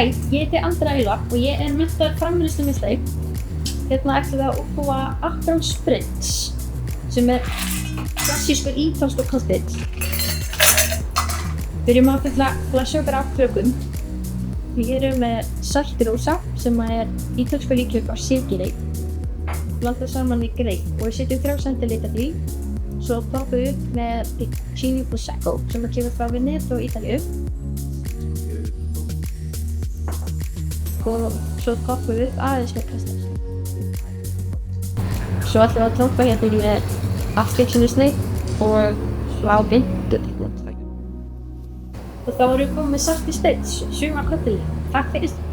Hæ, ég heiti Andrea Ylva og ég er menntaður framleiðslumeistari. Hérna ætlum við að útbúa Aperol Spritz sem er klassískur ítalskur kokteil. Byrjum á að fylla glasi okkar af krökum. Við erum með Saltirosa sem er ítalskur líkjöf á sérgirey. Blandað saman við grey og við setjum 3 centilítra í. Svo toppum við upp með Chini Prosecco sem kemur frá Veneto og Ítalíu. Og svo toppum við upp aðeins með kastans. Svo ætlum við að toppa hérna með appelsínusneið og slábindu. Og þá erum við komið með Salty Spritz, sumar kokteili. Takk fyrir.